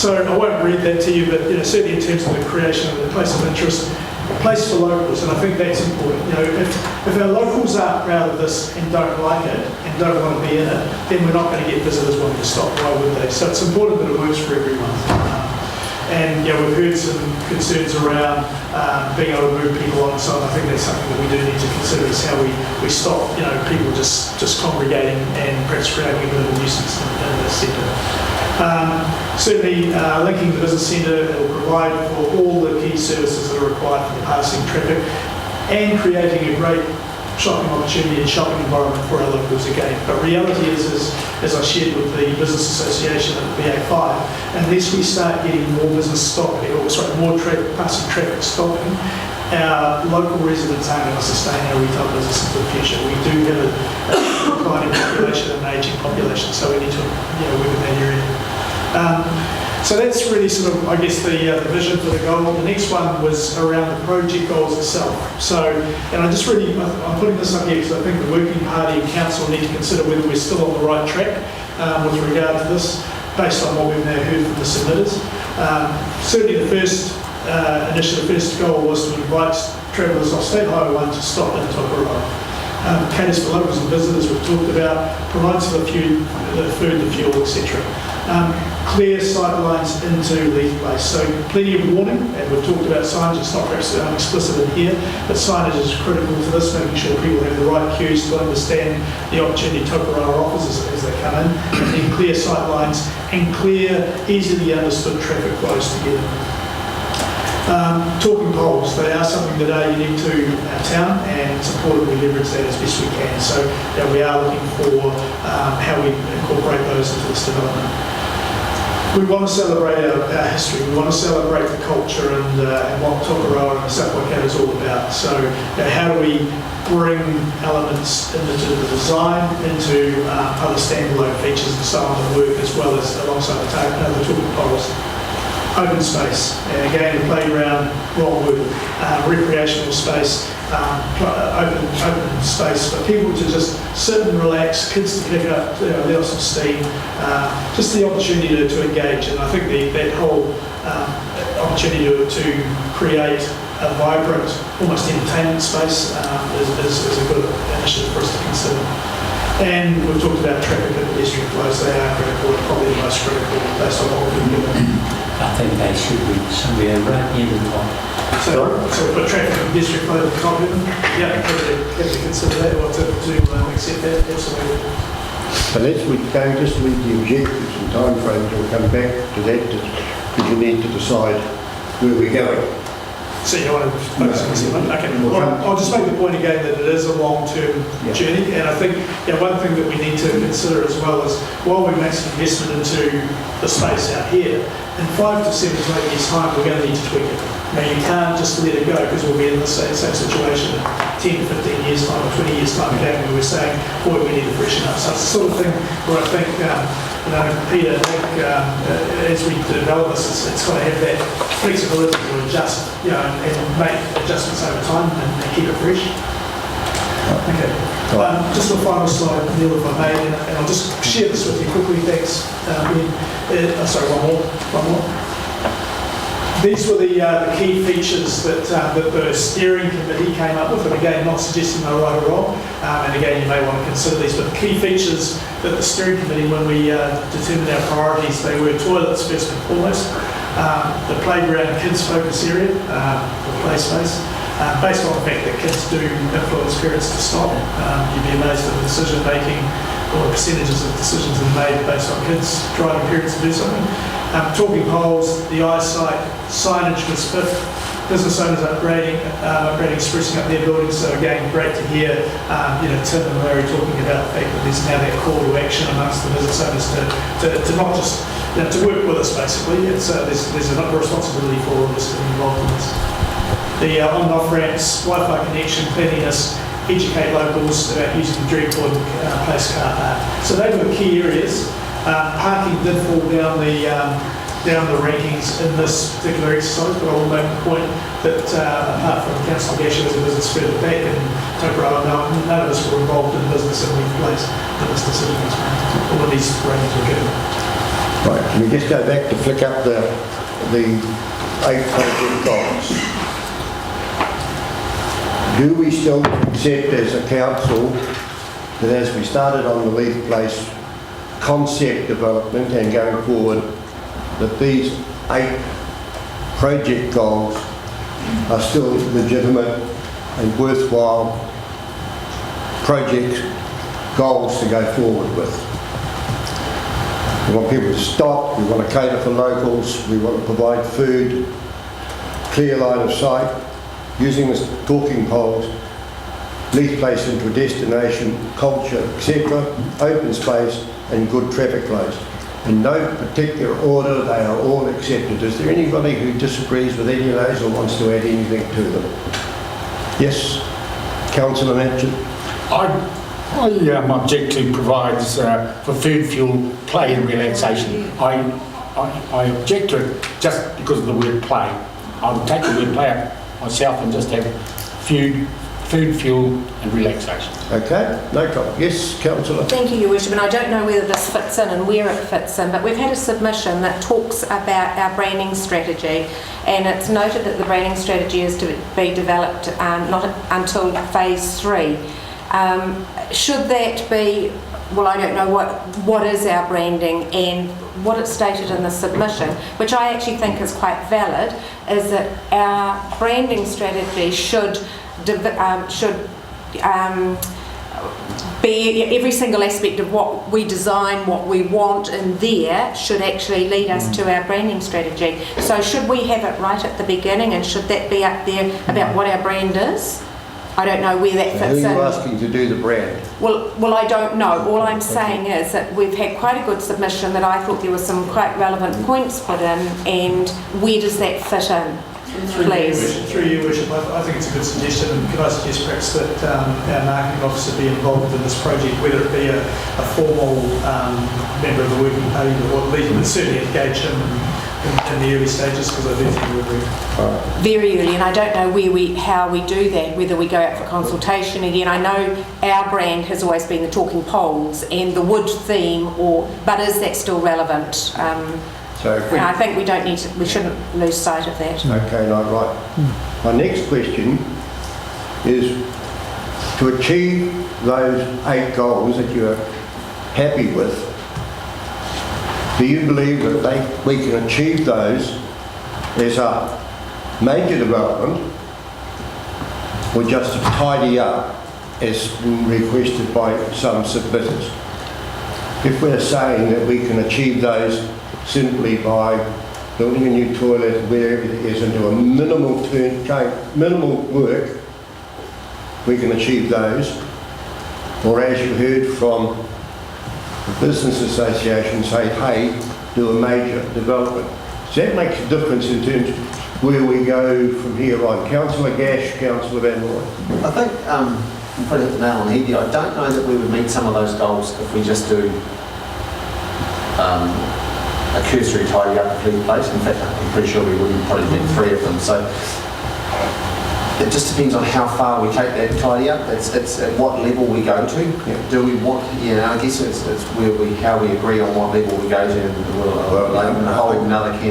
So I won't read that to you, but certainly in terms of the creation of the place of interest, a place for locals, and I think that's important. If our locals aren't proud of this and don't like it and don't want to be in it, then we're not going to get visitors wanting to stop. Why would they? So it's important that it works for everyone. And we've heard some concerns around being able to move people on, so I think that's something that we do need to consider, is how we stop people just congregating and perhaps creating a bit of a nuisance in the centre. Certainly linking the business centre, it will provide for all the key services that are required for the passing traffic and creating a great shopping opportunity and shopping environment for our locals again. But reality is, as I shared with the Business Association at the BA5, unless we start getting more business stopping, more passing traffic stopping, our local residents aren't going to sustain our retail business into the future. We do have a declining population and an ageing population, so we need to work in that area. So that's really sort of, I guess, the vision for the goal. The next one was around the project goals itself. So, and I'm putting this up here because I think the working party and council need to consider whether we're still on the right track with regard to this, based on what we've now heard from the submitters. Certainly the first first goal was to invite travellers off State Highway 1 to stop in Tokoroa. Caters for locals and visitors, we've talked about, provides for the food, the fuel, etc. Clear sight lines into Leith Place. So plenty of warning, and we've talked about signage. It's not perhaps explicit in here, but signage is critical to this, making sure people have the right cues to understand the opportunity Tokoroa offers as they come in, and then clear sight lines and clear, easily understood traffic flows together. Talking poles, they are something that are unique to our town, and it's important we leverage that as best we can. So we are looking for how we incorporate those into this development. We want to celebrate our history. We want to celebrate the culture and what Tokoroa and the South Waikato is all about. So how do we bring elements into the design, into other standalone features and so on that work, as well as alongside the talking poles. Open space, and again, the playground, wrong word, recreational space, open space for people to just sit and relax, kids to pick up, let off some steam, just the opportunity to engage. And I think that whole opportunity to create a vibrant, almost entertainment space is a good initiative for us to consider. And we've talked about traffic and pedestrian flows. They are critical, and probably the most critical based on what we've been given. I think they should be somewhere right near the top. So we put traffic and pedestrian flow at the top of them. Yeah, have to consider that, or to accept that, absolutely. So let's just read the objectives and timeframes. We'll come back to that because we need to decide where we're going. So you don't want to focus on this one? Okay. Well, I'll just make the point again that it is a long-term journey, and I think one thing that we need to consider as well is, while we make some investment into the space out here, in 5 to 7 to 8 years' time, we're going to need to tweak it. Now, you can't just let it go, because we'll be in the same situation in 10 to 15 years' time or 20 years' time again, where we're saying, boy, we need to freshen up. So it's the sort of thing where I think, Peter, as we develop this, it's got to have that flexibility to adjust, and make adjustments over time and keep it fresh. Okay. Just a final slide, Neil, if I may, and I'll just share this with you quickly. Thanks. Sorry, one more. These were the key features that the steering committee came up with, and again, not suggesting they're right or wrong, and again, you may want to consider these, but the key features that the steering committee, when we determined our priorities, they were toilets first and foremost, the playground kids focus area, the play space, based on the fact that kids do influence parents to stop. You'd be amazed at the decision making, or the percentages of decisions that are made based on kids driving parents to do something. Talking poles, the eyesight, signage was fifth. Business owners upgrading, sprucing up their buildings. So again, great to hear, Tim and Larry talking about the fact that there's now that call to action amongst the business owners to not just, to work with us basically. It's, there's another responsibility for all of us to be involved in this. The on and off ramps, Wi-Fi connection, cleanliness, educate locals about using the Dreampoint Place car park. So they were the key areas. Parking did fall down the rankings in this particular exercise, but I will make the point that apart from Councillor Gasher as a business further back in Tokoroa, none of us were involved in business in Leith Place when this decision was made, or when these ratings were given. Right, can we just go back to flick up the 8 project goals? Do we still accept as a council that as we started on the Leith Place concept development and going forward, that these 8 project goals are still legitimate and worthwhile project goals to go forward with? We want people to stop, we want to cater for locals, we want to provide food, clear line of sight, using the talking poles, Leith Place into a destination, culture, etc., open space and good traffic flows. In no particular order, they are all accepted. Is there anybody who disagrees with any of those or wants to add anything to them? Yes, Councillor Manchin. I object to provides for food, fuel, play and relaxation. I object to it just because of the word play. I would take the word play out myself and just have food, fuel and relaxation. Okay, no problem. Yes, Councillor. Thank you, Your Worship, and I don't know whether this fits in and where it fits in, but we've had a submission that talks about our branding strategy, and it's noted that the branding strategy is to be developed not until phase 3. Should that be, well, I don't know what is our branding, and what it's stated in the submission, which I actually think is quite valid, is that our branding strategy should be every single aspect of what we design, what we want in there should actually lead us to our branding strategy. So should we have it right at the beginning, and should that be up there about what our brand is? I don't know where that fits in. Who are you asking to do the brand? Well, I don't know. All I'm saying is that we've had quite a good submission that I thought there were some quite relevant points put in, and where does that fit in? Please. Through you, Worship, I think it's a good suggestion, and could I suggest perhaps that our marketing officer be involved in this project, whether it be a formal member of the working party or lead, but certainly engage him in the early stages, because I do think we're very early, and I don't know how we do that, whether we go out for consultation again. I know our brand has always been the talking poles and the wood theme, but is that still relevant? So I think we shouldn't lose sight of that. Okay, no, right. My next question is, to achieve those 8 goals that you're happy with, do you believe that we can achieve those as a major development, or just to tidy up as requested by some submitters? If we're saying that we can achieve those simply by building a new toilet where everything is and do a minimal work, we can achieve those. Or as you heard from the Business Association say, hey, do a major development. Does that make a difference in terms of where we go from here on? Councillor Gash, Councillor Van Roy. I think you put it the nail on the head here. I don't know that we would meet some of those goals if we just do a cursory tidy up of Leith Place. In fact, I'm pretty sure we wouldn't probably meet 3 of them. So it just depends on how far we take that tidy up. It's at what level we go to. Yeah. Do we want? I guess it's how we agree on what level we go to, and we'll hold another can